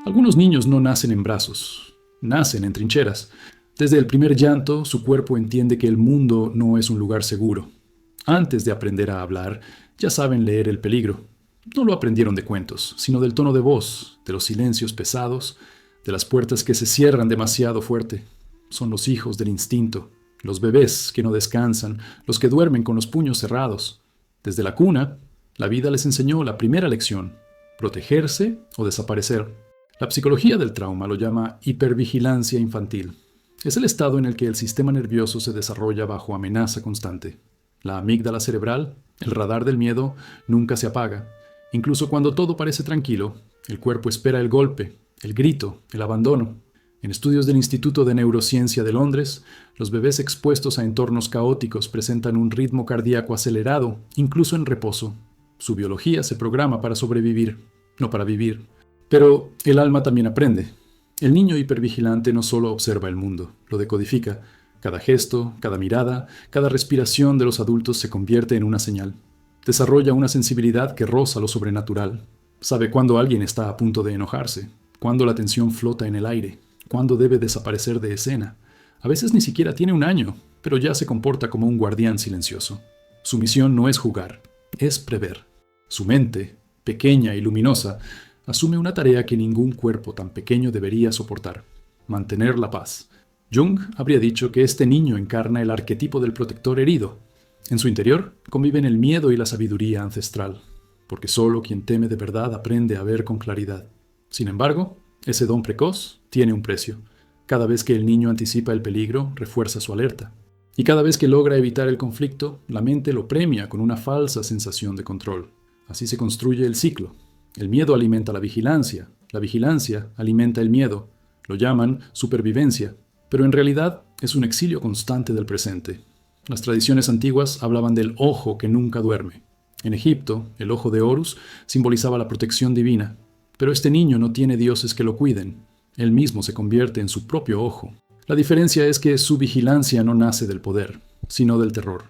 Algunos niños no nacen en brazos, nacen en trincheras. Desde el primer llanto, su cuerpo entiende que el mundo no es un lugar seguro. Antes de aprender a hablar, ya saben leer el peligro. No lo aprendieron de cuentos, sino del tono de voz, de los silencios pesados, de las puertas que se cierran demasiado fuerte. Son los hijos del instinto, los bebés que no descansan, los que duermen con los puños cerrados. Desde la cuna, la vida les enseñó la primera lección: protegerse o desaparecer. La psicología del trauma lo llama hipervigilancia infantil. Es el estado en el que el sistema nervioso se desarrolla bajo amenaza constante. La amígdala cerebral, el radar del miedo, nunca se apaga. Incluso cuando todo parece tranquilo, el cuerpo espera el golpe, el grito, el abandono. En estudios del Instituto de Neurociencia de Londres, los bebés expuestos a entornos caóticos presentan un ritmo cardíaco acelerado, incluso en reposo. Su biología se programa para sobrevivir, no para vivir. Pero el alma también aprende. El niño hipervigilante no solo observa el mundo, lo decodifica. Cada gesto, cada mirada, cada respiración de los adultos se convierte en una señal. Desarrolla una sensibilidad que roza lo sobrenatural. Sabe cuándo alguien está a punto de enojarse, cuándo la tensión flota en el aire, cuándo debe desaparecer de escena. A veces ni siquiera tiene un año, pero ya se comporta como un guardián silencioso. Su misión no es jugar, es prever. Su mente, pequeña y luminosa, asume una tarea que ningún cuerpo tan pequeño debería soportar: mantener la paz. Jung habría dicho que este niño encarna el arquetipo del protector herido. En su interior conviven el miedo y la sabiduría ancestral, porque solo quien teme de verdad aprende a ver con claridad. Sin embargo, ese don precoz tiene un precio. Cada vez que el niño anticipa el peligro, refuerza su alerta. Y cada vez que logra evitar el conflicto, la mente lo premia con una falsa sensación de control. Así se construye el ciclo. El miedo alimenta la vigilancia alimenta el miedo. Lo llaman supervivencia, pero en realidad es un exilio constante del presente. Las tradiciones antiguas hablaban del ojo que nunca duerme. En Egipto, el ojo de Horus simbolizaba la protección divina, pero este niño no tiene dioses que lo cuiden. Él mismo se convierte en su propio ojo. La diferencia es que su vigilancia no nace del poder, sino del terror.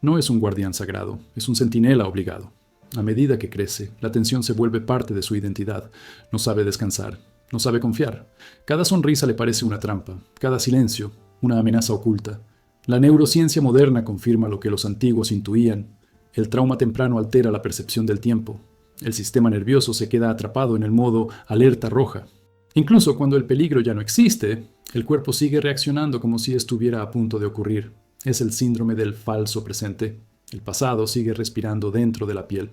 No es un guardián sagrado, es un centinela obligado. A medida que crece, la tensión se vuelve parte de su identidad. No sabe descansar, no sabe confiar. Cada sonrisa le parece una trampa, cada silencio, una amenaza oculta. La neurociencia moderna confirma lo que los antiguos intuían. El trauma temprano altera la percepción del tiempo. El sistema nervioso se queda atrapado en el modo alerta roja. Incluso cuando el peligro ya no existe, el cuerpo sigue reaccionando como si estuviera a punto de ocurrir. Es el síndrome del falso presente. El pasado sigue respirando dentro de la piel.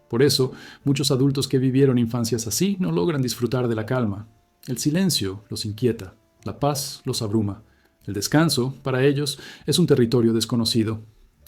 Por eso, muchos adultos que vivieron infancias así no logran disfrutar de la calma. El silencio los inquieta, la paz los abruma. El descanso, para ellos, es un territorio desconocido.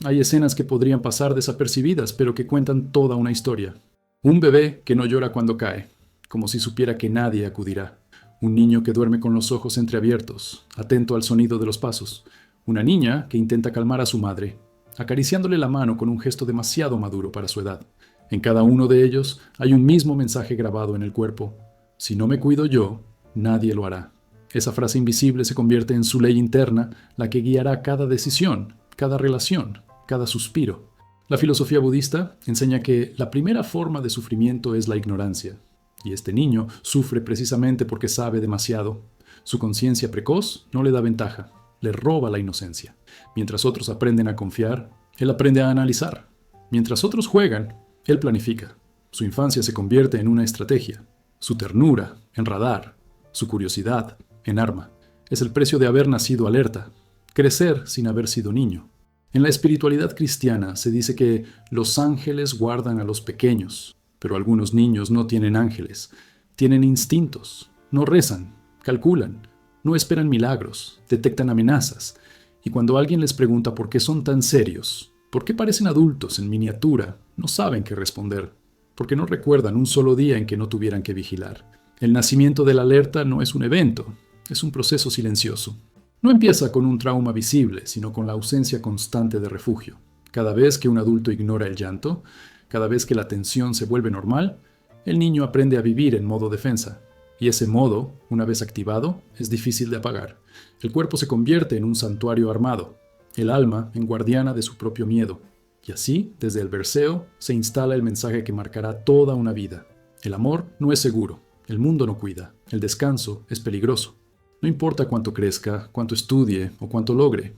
Hay escenas que podrían pasar desapercibidas, pero que cuentan toda una historia. Un bebé que no llora cuando cae, como si supiera que nadie acudirá. Un niño que duerme con los ojos entreabiertos, atento al sonido de los pasos. Una niña que intenta calmar a su madre, acariciándole la mano con un gesto demasiado maduro para su edad. En cada uno de ellos hay un mismo mensaje grabado en el cuerpo: si no me cuido yo, nadie lo hará. Esa frase invisible se convierte en su ley interna, la que guiará cada decisión, cada relación, cada suspiro. La filosofía budista enseña que la primera forma de sufrimiento es la ignorancia. Y este niño sufre precisamente porque sabe demasiado. Su conciencia precoz no le da ventaja, le roba la inocencia. Mientras otros aprenden a confiar, él aprende a analizar. Mientras otros juegan, él planifica. Su infancia se convierte en una estrategia. Su ternura, en radar. Su curiosidad, en arma. Es el precio de haber nacido alerta. Crecer sin haber sido niño. En la espiritualidad cristiana se dice que los ángeles guardan a los pequeños, pero algunos niños no tienen ángeles. Tienen instintos. No rezan, calculan, no esperan milagros, detectan amenazas. Y cuando alguien les pregunta por qué son tan serios, por qué parecen adultos en miniatura, no saben qué responder, porque no recuerdan un solo día en que no tuvieran que vigilar. El nacimiento de la alerta no es un evento, es un proceso silencioso. No empieza con un trauma visible, sino con la ausencia constante de refugio. Cada vez que un adulto ignora el llanto, cada vez que la tensión se vuelve normal, el niño aprende a vivir en modo defensa. Y ese modo, una vez activado, es difícil de apagar. El cuerpo se convierte en un santuario armado, el alma en guardiana de su propio miedo. Y así, desde el verseo, se instala el mensaje que marcará toda una vida. El amor no es seguro, el mundo no cuida, El descanso es peligroso. No importa cuánto crezca, cuánto estudie o cuánto logre.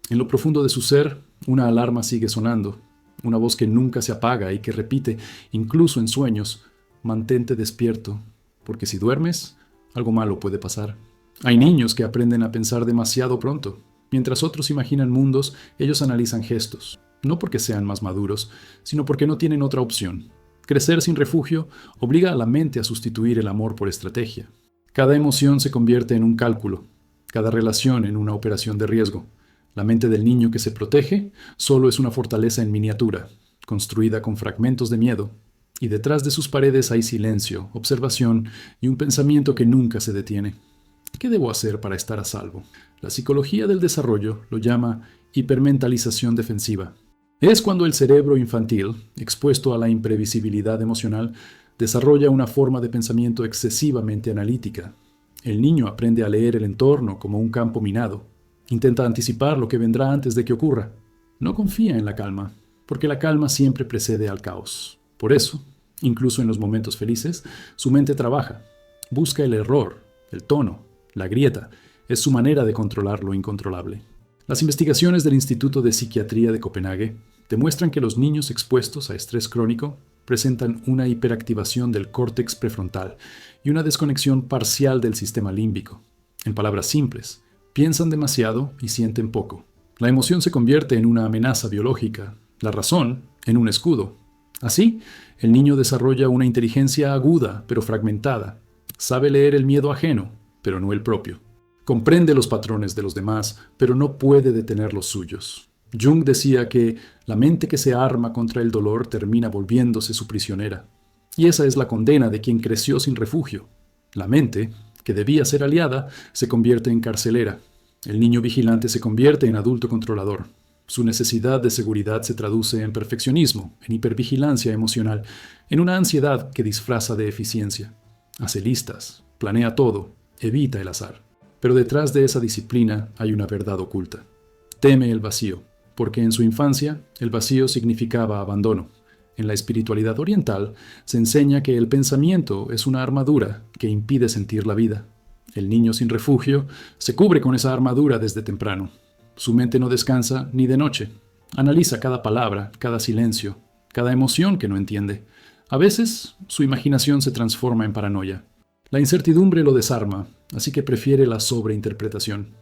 En lo profundo de su ser, una alarma sigue sonando, una voz que nunca se apaga y que repite, incluso en sueños, mantente despierto, porque si duermes, algo malo puede pasar. Hay niños que aprenden a pensar demasiado pronto. Mientras otros imaginan mundos, ellos analizan gestos, no porque sean más maduros, sino porque no tienen otra opción. Crecer sin refugio obliga a la mente a sustituir el amor por estrategia. Cada emoción se convierte en un cálculo, cada relación en una operación de riesgo. La mente del niño que se protege solo es una fortaleza en miniatura, construida con fragmentos de miedo, y detrás de sus paredes hay silencio, observación y un pensamiento que nunca se detiene. ¿Qué debo hacer para estar a salvo? La psicología del desarrollo lo llama hipermentalización defensiva. Es cuando el cerebro infantil, expuesto a la imprevisibilidad emocional, desarrolla una forma de pensamiento excesivamente analítica. El niño aprende a leer el entorno como un campo minado. Intenta anticipar lo que vendrá antes de que ocurra. No confía en la calma, porque la calma siempre precede al caos. Por eso, incluso en los momentos felices, su mente trabaja. Busca el error, el tono, la grieta. Es su manera de controlar lo incontrolable. Las investigaciones del Instituto de Psiquiatría de Copenhague demuestran que los niños expuestos a estrés crónico presentan una hiperactivación del córtex prefrontal y una desconexión parcial del sistema límbico. En palabras simples, piensan demasiado y sienten poco. La emoción se convierte en una amenaza biológica, la razón en un escudo. Así, el niño desarrolla una inteligencia aguda pero fragmentada. Sabe leer el miedo ajeno, pero no el propio. Comprende los patrones de los demás, pero no puede detener los suyos. Jung decía que la mente que se arma contra el dolor termina volviéndose su prisionera. Y esa es la condena de quien creció sin refugio. La mente, que debía ser aliada, se convierte en carcelera. El niño vigilante se convierte en adulto controlador. Su necesidad de seguridad se traduce en perfeccionismo, en hipervigilancia emocional, en una ansiedad que disfraza de eficiencia. Hace listas, planea todo, evita el azar. Pero detrás de esa disciplina hay una verdad oculta. Teme el vacío, porque en su infancia el vacío significaba abandono. En la espiritualidad oriental se enseña que el pensamiento es una armadura que impide sentir la vida. El niño sin refugio se cubre con esa armadura desde temprano. Su mente no descansa ni de noche. Analiza cada palabra, cada silencio, cada emoción que no entiende. A veces, su imaginación se transforma en paranoia. La incertidumbre lo desarma, así que prefiere la sobreinterpretación.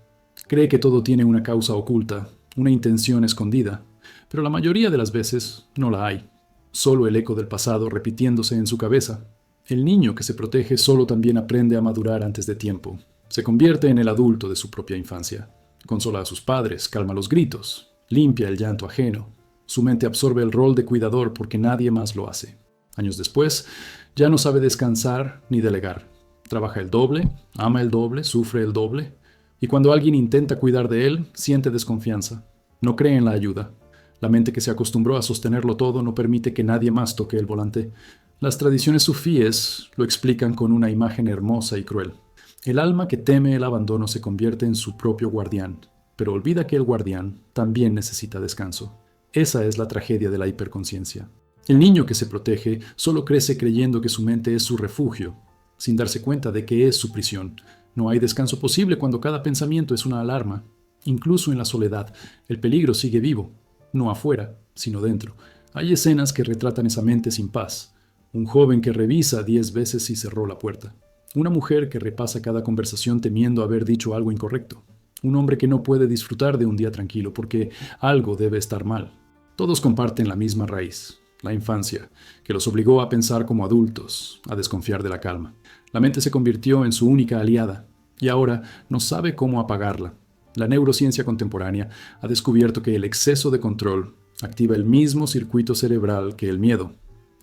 Cree que todo tiene una causa oculta, una intención escondida, pero la mayoría de las veces no la hay. Solo el eco del pasado repitiéndose en su cabeza. El niño que se protege solo también aprende a madurar antes de tiempo. Se convierte en el adulto de su propia infancia. Consola a sus padres, calma los gritos, limpia el llanto ajeno. Su mente absorbe el rol de cuidador porque nadie más lo hace. Años después, ya no sabe descansar ni delegar. Trabaja el doble, ama el doble, sufre el doble. Y cuando alguien intenta cuidar de él, siente desconfianza. No cree en la ayuda. La mente que se acostumbró a sostenerlo todo no permite que nadie más toque el volante. Las tradiciones sufíes lo explican con una imagen hermosa y cruel. El alma que teme el abandono se convierte en su propio guardián, pero olvida que el guardián también necesita descanso. Esa es la tragedia de la hiperconciencia. El niño que se protege solo crece creyendo que su mente es su refugio, sin darse cuenta de que es su prisión. No hay descanso posible cuando cada pensamiento es una alarma. Incluso en la soledad, el peligro sigue vivo, no afuera, sino dentro. Hay escenas que retratan esa mente sin paz. Un joven que revisa 10 veces si cerró la puerta. Una mujer que repasa cada conversación temiendo haber dicho algo incorrecto. Un hombre que no puede disfrutar de un día tranquilo porque algo debe estar mal. Todos comparten la misma raíz, la infancia, que los obligó a pensar como adultos, a desconfiar de la calma. La mente se convirtió en su única aliada y ahora no sabe cómo apagarla. La neurociencia contemporánea ha descubierto que el exceso de control activa el mismo circuito cerebral que el miedo.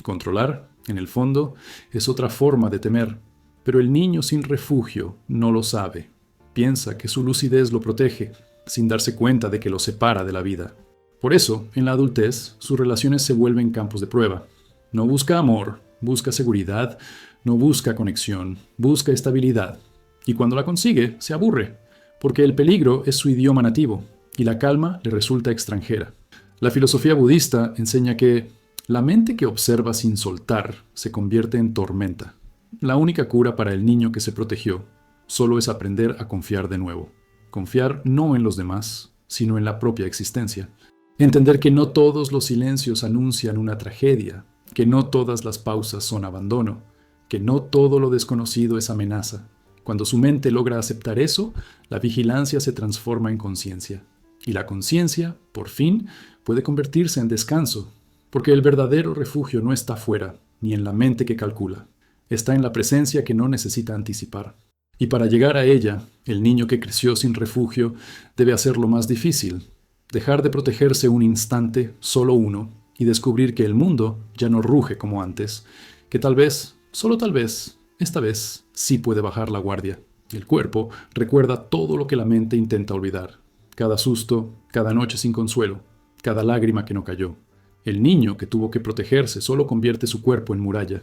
Controlar, en el fondo, es otra forma de temer, pero el niño sin refugio no lo sabe. Piensa que su lucidez lo protege, sin darse cuenta de que lo separa de la vida. Por eso, en la adultez, sus relaciones se vuelven campos de prueba. No busca amor, busca seguridad, no busca conexión, busca estabilidad. Y cuando la consigue, se aburre, porque el peligro es su idioma nativo y la calma le resulta extranjera. La filosofía budista enseña que la mente que observa sin soltar se convierte en tormenta. La única cura para el niño que se protegió solo es aprender a confiar de nuevo. Confiar no en los demás, sino en la propia existencia. Entender que no todos los silencios anuncian una tragedia, que no todas las pausas son abandono, que no todo lo desconocido es amenaza. Cuando su mente logra aceptar eso, la vigilancia se transforma en conciencia. Y la conciencia, por fin, puede convertirse en descanso, porque el verdadero refugio no está fuera, ni en la mente que calcula. Está en la presencia que no necesita anticipar. Y para llegar a ella, el niño que creció sin refugio debe hacer lo más difícil, dejar de protegerse un instante, solo uno, y descubrir que el mundo ya no ruge como antes, que tal vez, solo tal vez, esta vez sí puede bajar la guardia. El cuerpo recuerda todo lo que la mente intenta olvidar. Cada susto, cada noche sin consuelo, cada lágrima que no cayó. El niño que tuvo que protegerse solo convierte su cuerpo en muralla.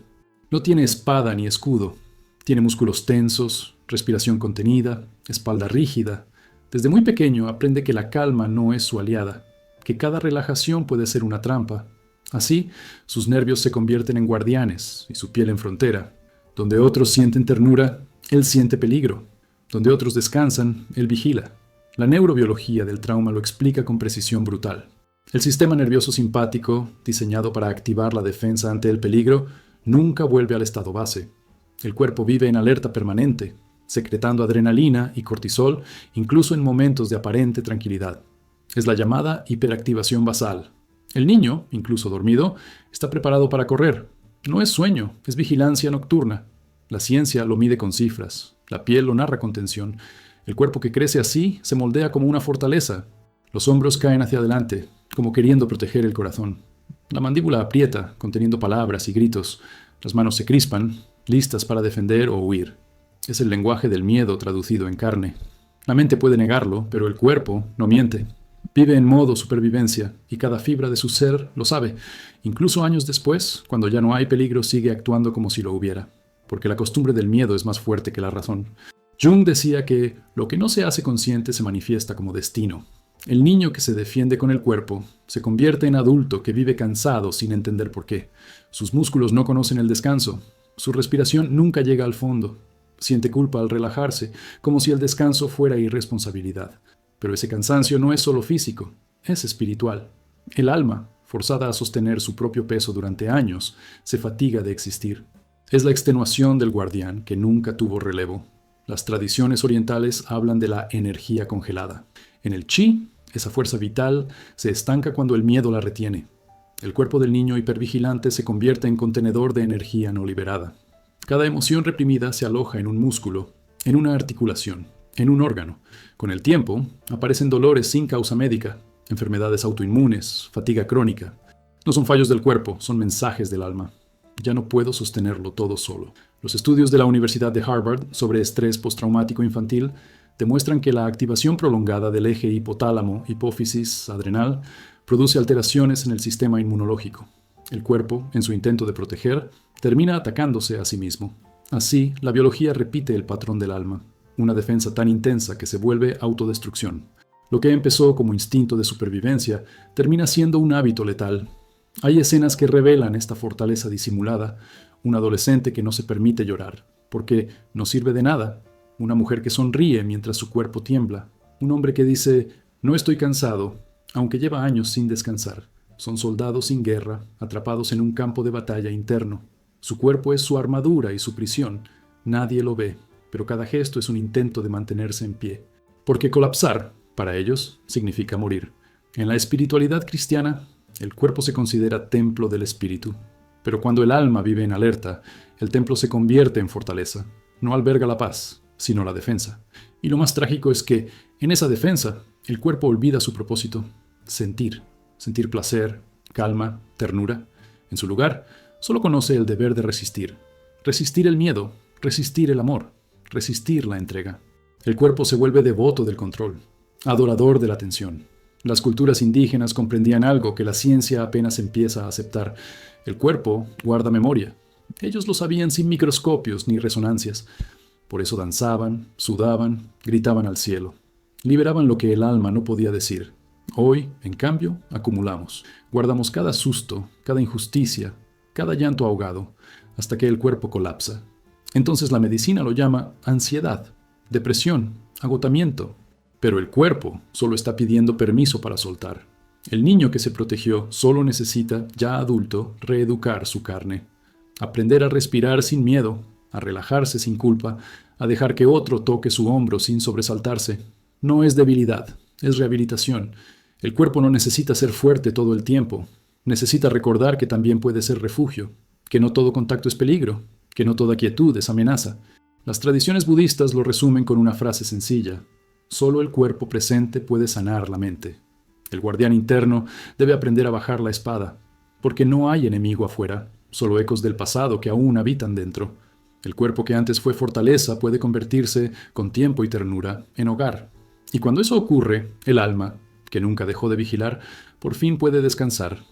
No tiene espada ni escudo. Tiene músculos tensos, respiración contenida, espalda rígida. Desde muy pequeño aprende que la calma no es su aliada, que cada relajación puede ser una trampa. Así, sus nervios se convierten en guardianes y su piel en frontera. Donde otros sienten ternura, él siente peligro. Donde otros descansan, él vigila. La neurobiología del trauma lo explica con precisión brutal. El sistema nervioso simpático, diseñado para activar la defensa ante el peligro, nunca vuelve al estado base. El cuerpo vive en alerta permanente, secretando adrenalina y cortisol incluso en momentos de aparente tranquilidad. Es la llamada hiperactivación basal. El niño, incluso dormido, está preparado para correr. No es sueño, es vigilancia nocturna. La ciencia lo mide con cifras, la piel lo narra con tensión. El cuerpo que crece así se moldea como una fortaleza. Los hombros caen hacia adelante, como queriendo proteger el corazón. La mandíbula aprieta, conteniendo palabras y gritos. Las manos se crispan, listas para defender o huir. Es el lenguaje del miedo traducido en carne. La mente puede negarlo, pero el cuerpo no miente. Vive en modo supervivencia y cada fibra de su ser lo sabe. Incluso años después, cuando ya no hay peligro, sigue actuando como si lo hubiera, porque la costumbre del miedo es más fuerte que la razón. Jung decía que lo que no se hace consciente se manifiesta como destino. El niño que se defiende con el cuerpo se convierte en adulto que vive cansado sin entender por qué. Sus músculos no conocen el descanso. Su respiración nunca llega al fondo. Siente culpa al relajarse, como si el descanso fuera irresponsabilidad. Pero ese cansancio no es solo físico, es espiritual. El alma, forzada a sostener su propio peso durante años, se fatiga de existir. Es la extenuación del guardián que nunca tuvo relevo. Las tradiciones orientales hablan de la energía congelada. En el chi, esa fuerza vital se estanca cuando el miedo la retiene. El cuerpo del niño hipervigilante se convierte en contenedor de energía no liberada. Cada emoción reprimida se aloja en un músculo, en una articulación, en un órgano. Con el tiempo, aparecen dolores sin causa médica, enfermedades autoinmunes, fatiga crónica. No son fallos del cuerpo, son mensajes del alma. Ya no puedo sostenerlo todo solo. Los estudios de la Universidad de Harvard sobre estrés postraumático infantil demuestran que la activación prolongada del eje hipotálamo-hipófisis-adrenal produce alteraciones en el sistema inmunológico. El cuerpo, en su intento de proteger, termina atacándose a sí mismo. Así, la biología repite el patrón del alma, una defensa tan intensa que se vuelve autodestrucción. Lo que empezó como instinto de supervivencia termina siendo un hábito letal. Hay escenas que revelan esta fortaleza disimulada, un adolescente que no se permite llorar, porque no sirve de nada, una mujer que sonríe mientras su cuerpo tiembla, un hombre que dice, no estoy cansado, aunque lleva años sin descansar. Son soldados sin guerra, atrapados en un campo de batalla interno. Su cuerpo es su armadura y su prisión. Nadie lo ve, pero cada gesto es un intento de mantenerse en pie. Porque colapsar, para ellos, significa morir. En la espiritualidad cristiana, el cuerpo se considera templo del espíritu. Pero cuando el alma vive en alerta, el templo se convierte en fortaleza. No alberga la paz, sino la defensa. Y lo más trágico es que, en esa defensa, el cuerpo olvida su propósito: sentir. Sentir placer, calma, ternura. En su lugar, solo conoce el deber de resistir. Resistir el miedo, resistir el amor, resistir la entrega. El cuerpo se vuelve devoto del control, adorador de la atención. Las culturas indígenas comprendían algo que la ciencia apenas empieza a aceptar. El cuerpo guarda memoria. Ellos lo sabían sin microscopios ni resonancias. Por eso danzaban, sudaban, gritaban al cielo. Liberaban lo que el alma no podía decir. Hoy, en cambio, acumulamos. Guardamos cada susto, cada injusticia, cada llanto ahogado, hasta que el cuerpo colapsa. Entonces la medicina lo llama ansiedad, depresión, agotamiento. Pero el cuerpo solo está pidiendo permiso para soltar. El niño que se protegió solo necesita, ya adulto, reeducar su carne. Aprender a respirar sin miedo, a relajarse sin culpa, a dejar que otro toque su hombro sin sobresaltarse. No es debilidad, es rehabilitación. El cuerpo no necesita ser fuerte todo el tiempo. Necesita recordar que también puede ser refugio, que no todo contacto es peligro, que no toda quietud es amenaza. Las tradiciones budistas lo resumen con una frase sencilla: solo el cuerpo presente puede sanar la mente. El guardián interno debe aprender a bajar la espada, porque no hay enemigo afuera, solo ecos del pasado que aún habitan dentro. El cuerpo que antes fue fortaleza puede convertirse, con tiempo y ternura, en hogar. Y cuando eso ocurre, el alma, que nunca dejó de vigilar, por fin puede descansar.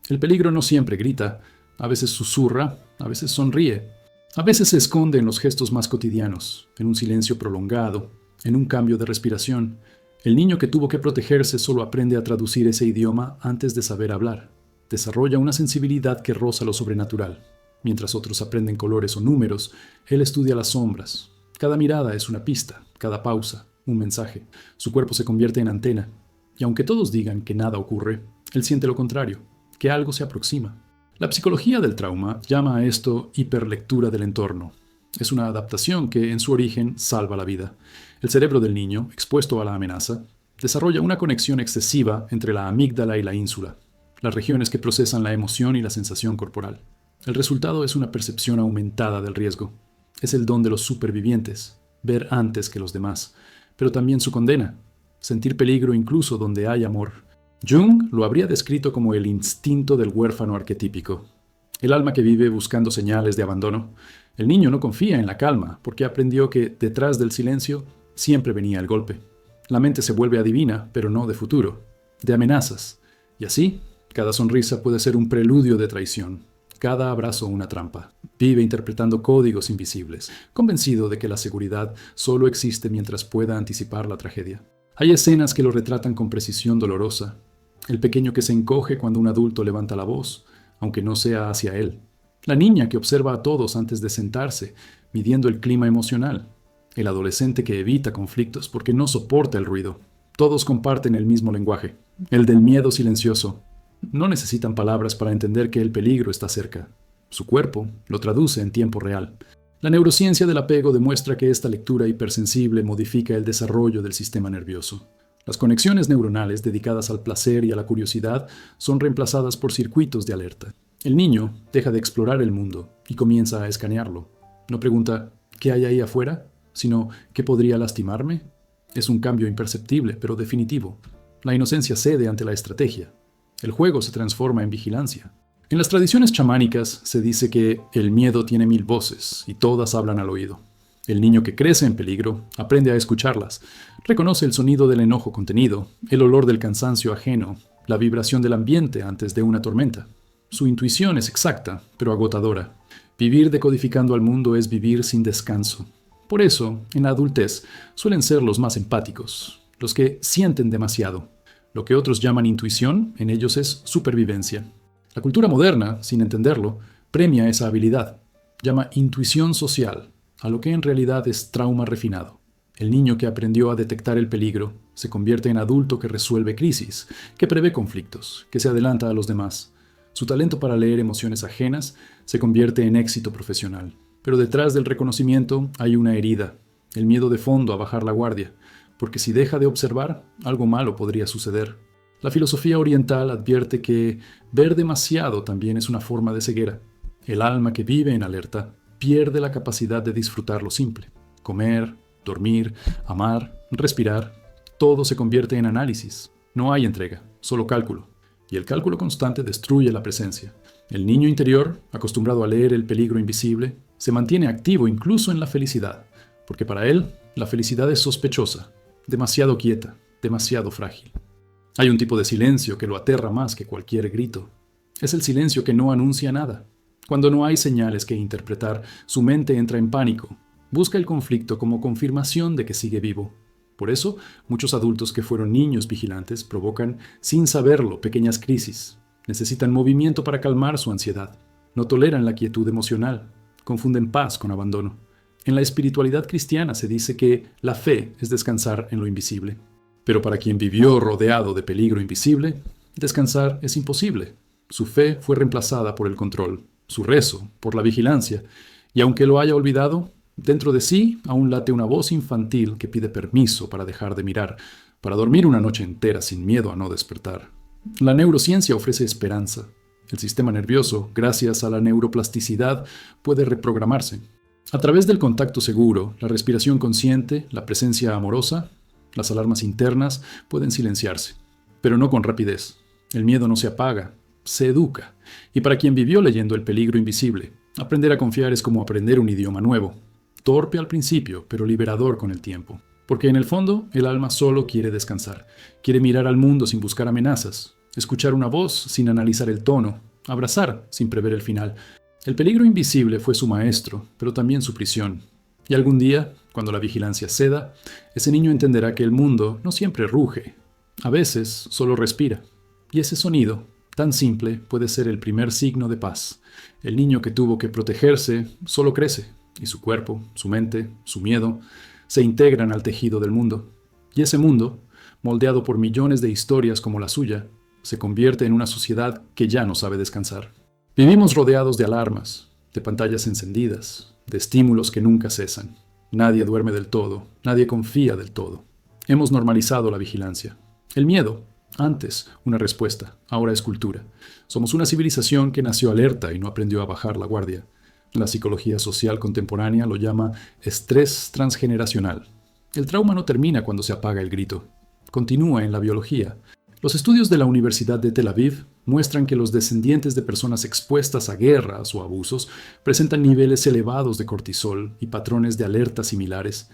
El peligro no siempre grita, a veces susurra, a veces sonríe, a veces se esconde en los gestos más cotidianos, en un silencio prolongado, en un cambio de respiración. El niño que tuvo que protegerse solo aprende a traducir ese idioma antes de saber hablar. Desarrolla una sensibilidad que roza lo sobrenatural. Mientras otros aprenden colores o números, él estudia las sombras. Cada mirada es una pista, cada pausa, un mensaje. Su cuerpo se convierte en antena. Y aunque todos digan que nada ocurre, él siente lo contrario, que algo se aproxima. La psicología del trauma llama a esto hiperlectura del entorno. Es una adaptación que, en su origen, salva la vida. El cerebro del niño, expuesto a la amenaza, desarrolla una conexión excesiva entre la amígdala y la ínsula, las regiones que procesan la emoción y la sensación corporal. El resultado es una percepción aumentada del riesgo. Es el don de los supervivientes, ver antes que los demás, pero también su condena, sentir peligro incluso donde hay amor. Jung lo habría descrito como el instinto del huérfano arquetípico, el alma que vive buscando señales de abandono. El niño no confía en la calma porque aprendió que detrás del silencio siempre venía el golpe. La mente se vuelve adivina, pero no de futuro, de amenazas. Y así, cada sonrisa puede ser un preludio de traición, cada abrazo una trampa. Vive interpretando códigos invisibles, convencido de que la seguridad solo existe mientras pueda anticipar la tragedia. Hay escenas que lo retratan con precisión dolorosa. El pequeño que se encoge cuando un adulto levanta la voz, aunque no sea hacia él. La niña que observa a todos antes de sentarse, midiendo el clima emocional. El adolescente que evita conflictos porque no soporta el ruido. Todos comparten el mismo lenguaje, el del miedo silencioso. No necesitan palabras para entender que el peligro está cerca. Su cuerpo lo traduce en tiempo real. La neurociencia del apego demuestra que esta lectura hipersensible modifica el desarrollo del sistema nervioso. Las conexiones neuronales dedicadas al placer y a la curiosidad son reemplazadas por circuitos de alerta. El niño deja de explorar el mundo y comienza a escanearlo. No pregunta ¿qué hay ahí afuera?, sino ¿qué podría lastimarme? Es un cambio imperceptible, pero definitivo. La inocencia cede ante la estrategia. El juego se transforma en vigilancia. En las tradiciones chamánicas se dice que el miedo tiene 1000 voces y todas hablan al oído. El niño que crece en peligro aprende a escucharlas, reconoce el sonido del enojo contenido, el olor del cansancio ajeno, la vibración del ambiente antes de una tormenta. Su intuición es exacta, pero agotadora. Vivir decodificando al mundo es vivir sin descanso. Por eso, en la adultez, suelen ser los más empáticos, los que sienten demasiado. Lo que otros llaman intuición, en ellos es supervivencia. La cultura moderna, sin entenderlo, premia esa habilidad. Llama intuición social, a lo que en realidad es trauma refinado. El niño que aprendió a detectar el peligro se convierte en adulto que resuelve crisis, que prevé conflictos, que se adelanta a los demás. Su talento para leer emociones ajenas se convierte en éxito profesional. Pero detrás del reconocimiento hay una herida, el miedo de fondo a bajar la guardia, porque si deja de observar, algo malo podría suceder. La filosofía oriental advierte que ver demasiado también es una forma de ceguera. El alma que vive en alerta pierde la capacidad de disfrutar lo simple. Comer, dormir, amar, respirar, todo se convierte en análisis. No hay entrega, solo cálculo. Y el cálculo constante destruye la presencia. El niño interior, acostumbrado a leer el peligro invisible, se mantiene activo incluso en la felicidad, porque para él la felicidad es sospechosa, demasiado quieta, demasiado frágil. Hay un tipo de silencio que lo aterra más que cualquier grito. Es el silencio que no anuncia nada. Cuando no hay señales que interpretar, su mente entra en pánico. Busca el conflicto como confirmación de que sigue vivo. Por eso, muchos adultos que fueron niños vigilantes provocan, sin saberlo, pequeñas crisis. Necesitan movimiento para calmar su ansiedad. No toleran la quietud emocional. Confunden paz con abandono. En la espiritualidad cristiana se dice que la fe es descansar en lo invisible. Pero para quien vivió rodeado de peligro invisible, descansar es imposible. Su fe fue reemplazada por el control, su rezo por la vigilancia, y aunque lo haya olvidado, dentro de sí aún late una voz infantil que pide permiso para dejar de mirar, para dormir una noche entera sin miedo a no despertar. La neurociencia ofrece esperanza. El sistema nervioso, gracias a la neuroplasticidad, puede reprogramarse. A través del contacto seguro, la respiración consciente, la presencia amorosa, las alarmas internas pueden silenciarse, pero no con rapidez. El miedo no se apaga, se educa. Y para quien vivió leyendo El peligro invisible, aprender a confiar es como aprender un idioma nuevo. Torpe al principio, pero liberador con el tiempo. Porque en el fondo, el alma solo quiere descansar. Quiere mirar al mundo sin buscar amenazas, escuchar una voz sin analizar el tono, abrazar sin prever el final. El peligro invisible fue su maestro, pero también su prisión. Y algún día, cuando la vigilancia ceda, ese niño entenderá que el mundo no siempre ruge. A veces solo respira. Y ese sonido, tan simple, puede ser el primer signo de paz. El niño que tuvo que protegerse solo crece, y su cuerpo, su mente, su miedo, se integran al tejido del mundo. Y ese mundo, moldeado por millones de historias como la suya, se convierte en una sociedad que ya no sabe descansar. Vivimos rodeados de alarmas, de pantallas encendidas, de estímulos que nunca cesan. Nadie duerme del todo, nadie confía del todo. Hemos normalizado la vigilancia. El miedo, antes una respuesta, ahora es cultura. Somos una civilización que nació alerta y no aprendió a bajar la guardia. La psicología social contemporánea lo llama estrés transgeneracional. El trauma no termina cuando se apaga el grito. Continúa en la biología. Los estudios de la Universidad de Tel Aviv muestran que los descendientes de personas expuestas a guerras o abusos presentan niveles elevados de cortisol y patrones de alerta similares.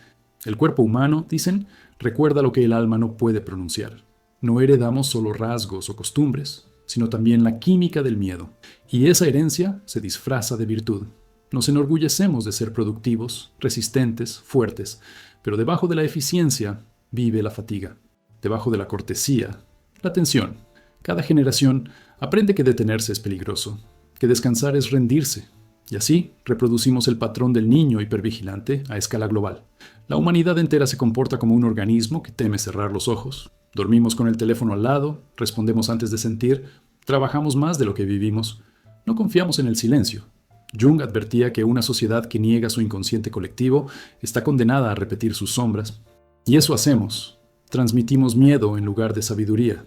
El cuerpo humano, dicen, recuerda lo que el alma no puede pronunciar. No heredamos solo rasgos o costumbres, sino también la química del miedo. Y esa herencia se disfraza de virtud. Nos enorgullecemos de ser productivos, resistentes, fuertes, pero debajo de la eficiencia vive la fatiga. Debajo de la cortesía, la tensión. Cada generación aprende que detenerse es peligroso, que descansar es rendirse, y así reproducimos el patrón del niño hipervigilante a escala global. La humanidad entera se comporta como un organismo que teme cerrar los ojos. Dormimos con el teléfono al lado, respondemos antes de sentir, trabajamos más de lo que vivimos. No confiamos en el silencio. Jung advertía que una sociedad que niega su inconsciente colectivo está condenada a repetir sus sombras. Y eso hacemos. Transmitimos miedo en lugar de sabiduría.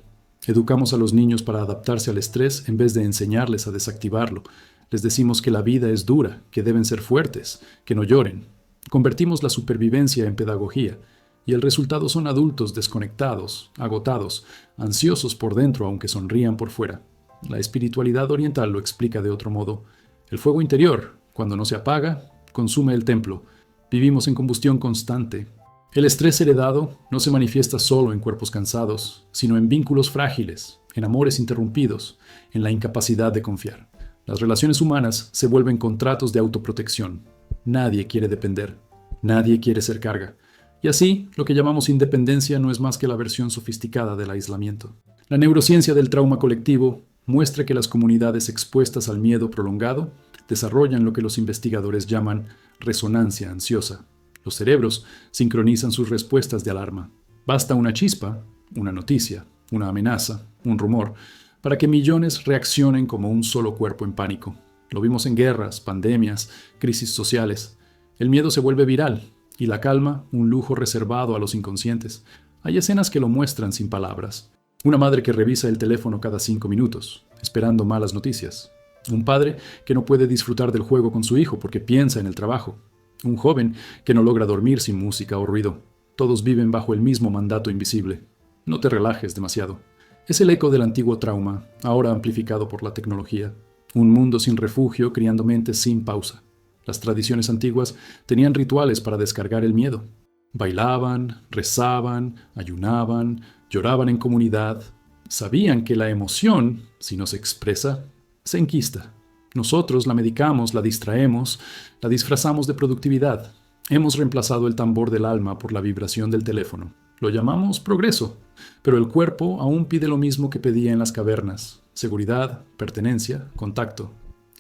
Educamos a los niños para adaptarse al estrés en vez de enseñarles a desactivarlo. Les decimos que la vida es dura, que deben ser fuertes, que no lloren. Convertimos la supervivencia en pedagogía, y el resultado son adultos desconectados, agotados, ansiosos por dentro aunque sonrían por fuera. La espiritualidad oriental lo explica de otro modo. El fuego interior, cuando no se apaga, consume el templo. Vivimos en combustión constante. El estrés heredado no se manifiesta solo en cuerpos cansados, sino en vínculos frágiles, en amores interrumpidos, en la incapacidad de confiar. Las relaciones humanas se vuelven contratos de autoprotección. Nadie quiere depender, nadie quiere ser carga. Y así, lo que llamamos independencia no es más que la versión sofisticada del aislamiento. La neurociencia del trauma colectivo muestra que las comunidades expuestas al miedo prolongado desarrollan lo que los investigadores llaman resonancia ansiosa. Los cerebros sincronizan sus respuestas de alarma. Basta una chispa, una noticia, una amenaza, un rumor, para que millones reaccionen como un solo cuerpo en pánico. Lo vimos en guerras, pandemias, crisis sociales. El miedo se vuelve viral y la calma un lujo reservado a los inconscientes. Hay escenas que lo muestran sin palabras. Una madre que revisa el teléfono cada 5 minutos, esperando malas noticias. Un padre que no puede disfrutar del juego con su hijo porque piensa en el trabajo. Un joven que no logra dormir sin música o ruido. Todos viven bajo el mismo mandato invisible. No te relajes demasiado. Es el eco del antiguo trauma, ahora amplificado por la tecnología. Un mundo sin refugio, criando mentes sin pausa. Las tradiciones antiguas tenían rituales para descargar el miedo. Bailaban, rezaban, ayunaban, lloraban en comunidad. Sabían que la emoción, si no se expresa, se enquista. Nosotros la medicamos, la distraemos, la disfrazamos de productividad. Hemos reemplazado el tambor del alma por la vibración del teléfono. Lo llamamos progreso, pero el cuerpo aún pide lo mismo que pedía en las cavernas: seguridad, pertenencia, contacto.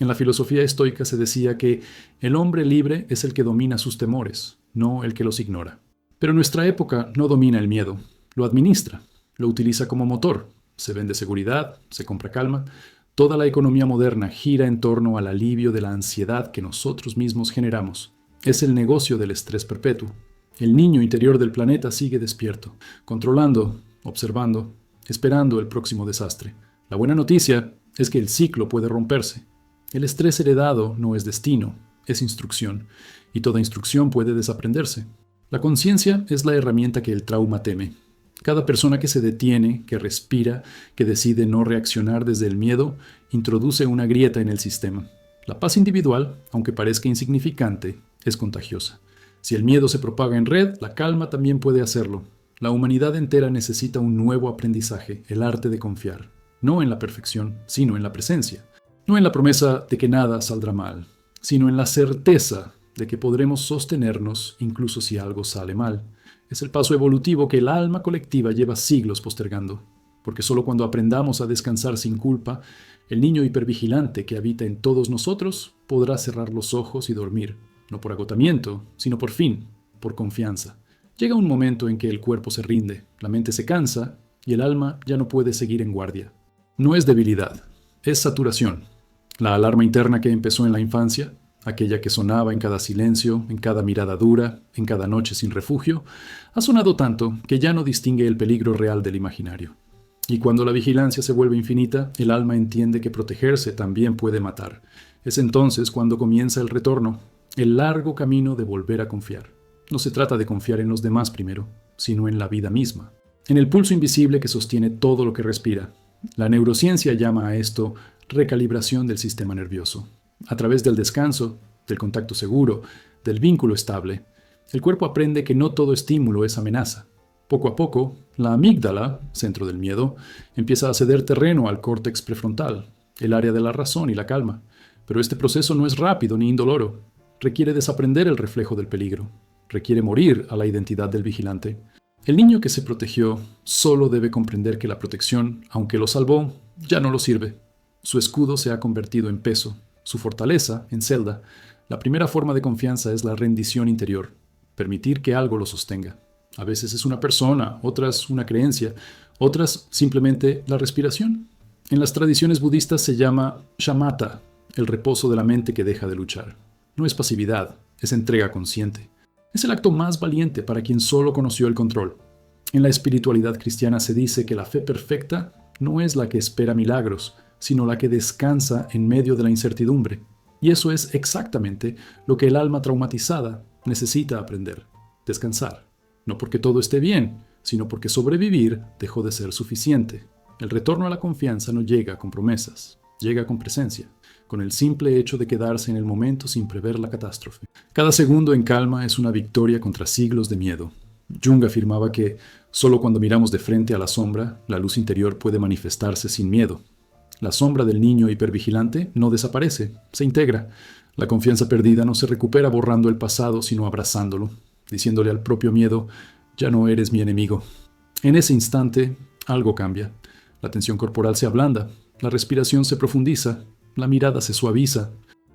En la filosofía estoica se decía que el hombre libre es el que domina sus temores, no el que los ignora. Pero nuestra época no domina el miedo, lo administra, lo utiliza como motor. Se vende seguridad, se compra calma. Toda la economía moderna gira en torno al alivio de la ansiedad que nosotros mismos generamos. Es el negocio del estrés perpetuo. El niño interior del planeta sigue despierto, controlando, observando, esperando el próximo desastre. La buena noticia es que el ciclo puede romperse. El estrés heredado no es destino, es instrucción, y toda instrucción puede desaprenderse. La conciencia es la herramienta que el trauma teme. Cada persona que se detiene, que respira, que decide no reaccionar desde el miedo, introduce una grieta en el sistema. La paz individual, aunque parezca insignificante, es contagiosa. Si el miedo se propaga en red, la calma también puede hacerlo. La humanidad entera necesita un nuevo aprendizaje, el arte de confiar. No en la perfección, sino en la presencia. No en la promesa de que nada saldrá mal, sino en la certeza de que podremos sostenernos incluso si algo sale mal. Es el paso evolutivo que el alma colectiva lleva siglos postergando, porque solo cuando aprendamos a descansar sin culpa, el niño hipervigilante que habita en todos nosotros podrá cerrar los ojos y dormir, no por agotamiento, sino por fin, por confianza. Llega un momento en que el cuerpo se rinde, la mente se cansa y el alma ya no puede seguir en guardia. No es debilidad, es saturación. La alarma interna que empezó en la infancia, aquella que sonaba en cada silencio, en cada mirada dura, en cada noche sin refugio, ha sonado tanto que ya no distingue el peligro real del imaginario. Y cuando la vigilancia se vuelve infinita, el alma entiende que protegerse también puede matar. Es entonces cuando comienza el retorno, el largo camino de volver a confiar. No se trata de confiar en los demás primero, sino en la vida misma, en el pulso invisible que sostiene todo lo que respira. La neurociencia llama a esto recalibración del sistema nervioso. A través del descanso, del contacto seguro, del vínculo estable, el cuerpo aprende que no todo estímulo es amenaza. Poco a poco, la amígdala, centro del miedo, empieza a ceder terreno al córtex prefrontal, el área de la razón y la calma. Pero este proceso no es rápido ni indoloro. Requiere desaprender el reflejo del peligro. Requiere morir a la identidad del vigilante. El niño que se protegió solo debe comprender que la protección, aunque lo salvó, ya no lo sirve. Su escudo se ha convertido en peso, su fortaleza en celda. La primera forma de confianza es la rendición interior, permitir que algo lo sostenga. A veces es una persona, otras una creencia, otras simplemente la respiración. En las tradiciones budistas se llama shamatha, el reposo de la mente que deja de luchar. No es pasividad, es entrega consciente. Es el acto más valiente para quien solo conoció el control. En la espiritualidad cristiana se dice que la fe perfecta no es la que espera milagros, sino la que descansa en medio de la incertidumbre. Y eso es exactamente lo que el alma traumatizada necesita aprender, descansar. No porque todo esté bien, sino porque sobrevivir dejó de ser suficiente. El retorno a la confianza no llega con promesas, llega con presencia, con el simple hecho de quedarse en el momento sin prever la catástrofe. Cada segundo en calma es una victoria contra siglos de miedo. Jung afirmaba que solo cuando miramos de frente a la sombra, la luz interior puede manifestarse sin miedo. La sombra del niño hipervigilante no desaparece, se integra. La confianza perdida no se recupera borrando el pasado, sino abrazándolo, diciéndole al propio miedo, ya no eres mi enemigo. En ese instante, algo cambia. La tensión corporal se ablanda, la respiración se profundiza, la mirada se suaviza.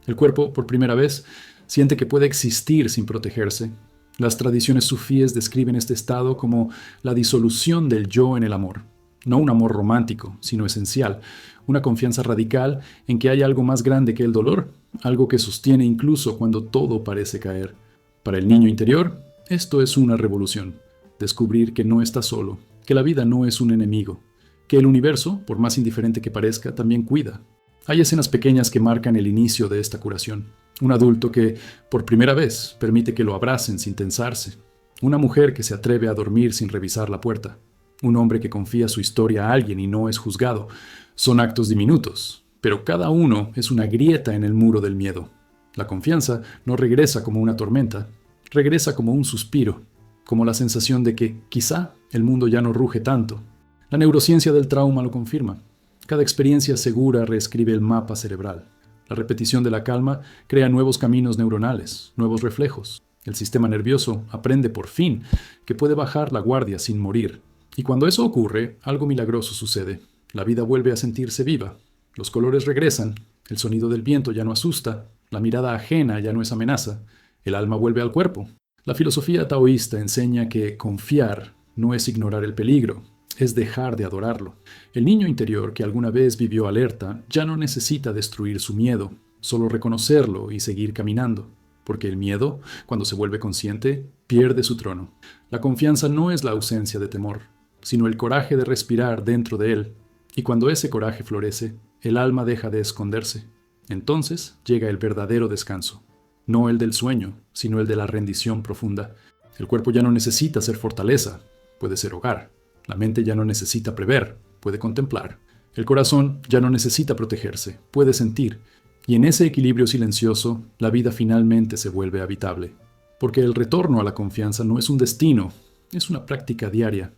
El cuerpo, por primera vez, siente que puede existir sin protegerse. Las tradiciones sufíes describen este estado como la disolución del yo en el amor. No un amor romántico, sino esencial. Una confianza radical en que hay algo más grande que el dolor, algo que sostiene incluso cuando todo parece caer. Para el niño interior, esto es una revolución. Descubrir que no está solo, que la vida no es un enemigo, que el universo, por más indiferente que parezca, también cuida. Hay escenas pequeñas que marcan el inicio de esta curación. Un adulto que, por primera vez, permite que lo abracen sin tensarse. Una mujer que se atreve a dormir sin revisar la puerta. Un hombre que confía su historia a alguien y no es juzgado. Son actos diminutos, pero cada uno es una grieta en el muro del miedo. La confianza no regresa como una tormenta, regresa como un suspiro, como la sensación de que, quizá, el mundo ya no ruge tanto. La neurociencia del trauma lo confirma. Cada experiencia segura reescribe el mapa cerebral. La repetición de la calma crea nuevos caminos neuronales, nuevos reflejos. El sistema nervioso aprende por fin que puede bajar la guardia sin morir. Y cuando eso ocurre, algo milagroso sucede. La vida vuelve a sentirse viva. Los colores regresan, El sonido del viento ya no asusta, la mirada ajena ya no es amenaza, el alma vuelve al cuerpo. La filosofía taoísta enseña que confiar no es ignorar el peligro, es dejar de adorarlo. El niño interior que alguna vez vivió alerta ya no necesita destruir su miedo, solo reconocerlo y seguir caminando, porque el miedo, cuando se vuelve consciente, pierde su trono. La confianza no es la ausencia de temor, sino el coraje de respirar dentro de él, y cuando ese coraje florece, el alma deja de esconderse. Entonces llega el verdadero descanso, no el del sueño, sino el de la rendición profunda. El cuerpo ya no necesita ser fortaleza, puede ser hogar. La mente ya no necesita prever, puede contemplar. El corazón ya no necesita protegerse, puede sentir. Y en ese equilibrio silencioso, la vida finalmente se vuelve habitable. Porque el retorno a la confianza no es un destino, es una práctica diaria.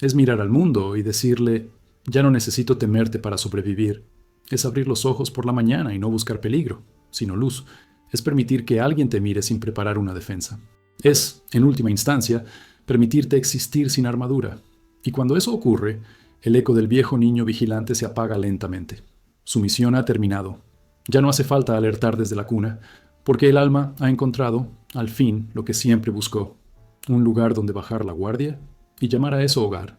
Es mirar al mundo y decirle, ya no necesito temerte para sobrevivir. Es abrir los ojos por la mañana y no buscar peligro, sino luz. Es permitir que alguien te mire sin preparar una defensa. Es, en última instancia, permitirte existir sin armadura. Y cuando eso ocurre, el eco del viejo niño vigilante se apaga lentamente. Su misión ha terminado. Ya no hace falta alertar desde la cuna, porque el alma ha encontrado, al fin, lo que siempre buscó: un lugar donde bajar la guardia y llamar a eso hogar.